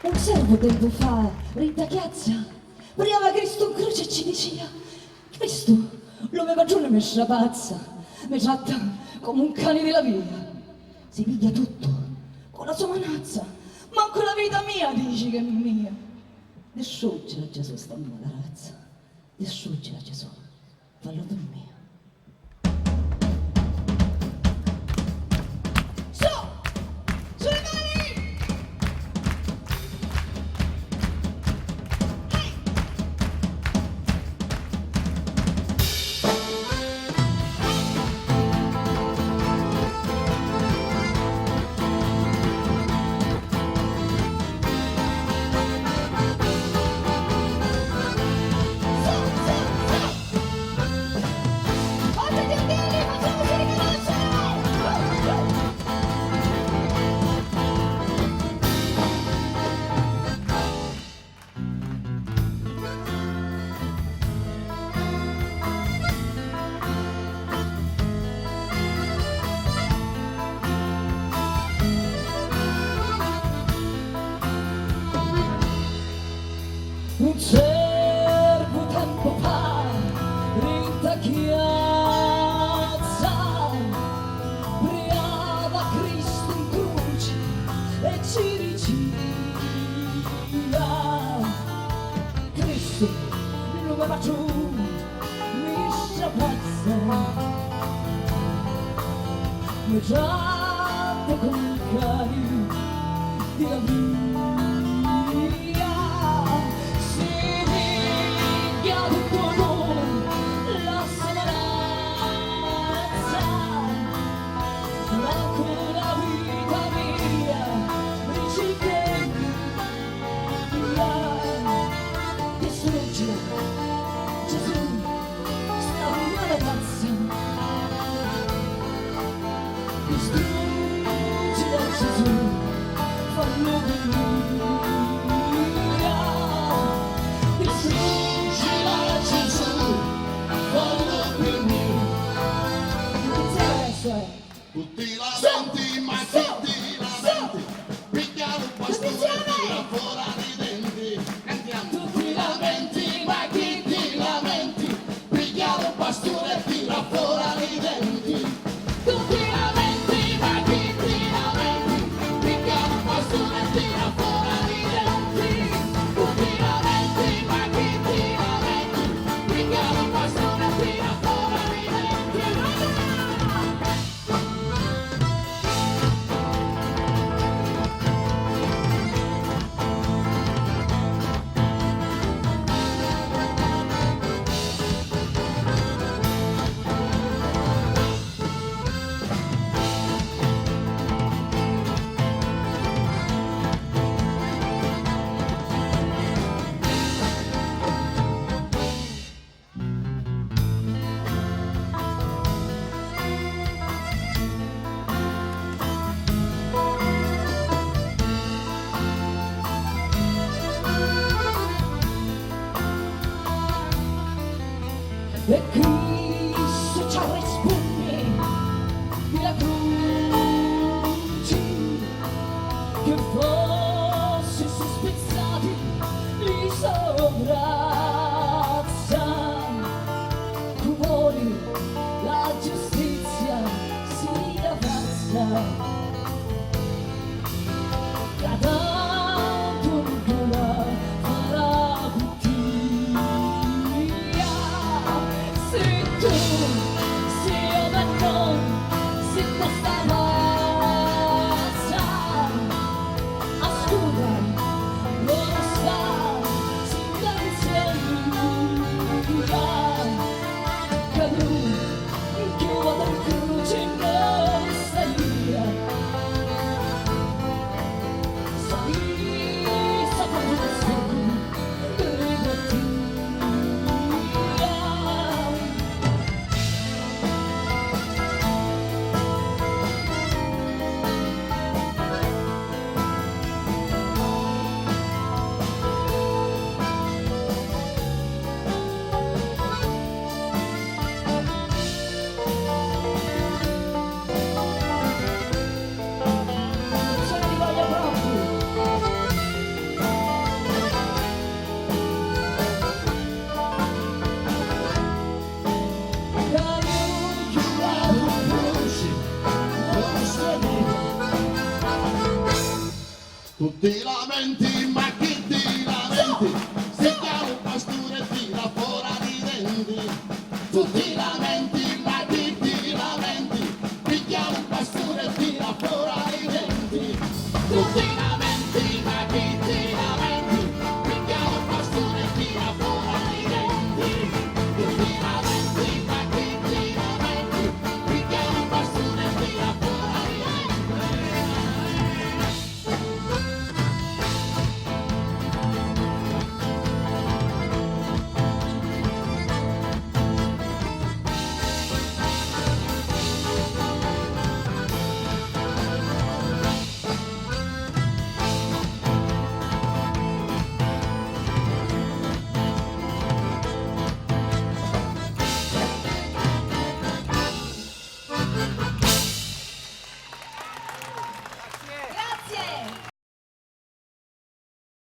Un servo tempo fa, rinta chiazza, priava Cristo in croce e ci diceva: Cristo, lo mi giù messa pazza, mi tratta come un cane della via. Si piglia tutto con la sua manazza, manco la vita mia dici che è mia. Distruggila Gesù sta mala razza, distruggila Gesù, fallo per me. Un servo tempo fa, rinta chiazza, priava Cristo in croce e ci diceva: Cristo, non mi faccio mi pazza, mi tratta con cari di la via. Tutti lamenti, ma tutti lamenti, picchia un bastone e tira fuori i denti. Andiamo. Tutti lamenti, ma chi ti lamenti, picchia un bastone e tira fuori i denti. Tutti lamenti, ma chi ti lamenti, picchia un bastone e tira fuori i denti. Tutti lamenti, ma chi ti lamenti, picchia un bastone e tira fuori i denti. Tu ti lamenti, ma chi ti lamenti? Si chiama un pastore e tira fuori i denti. Tu ti lamenti, ma chi ti lamenti? Si chiama un pastore e tira fuori i denti. Tu ti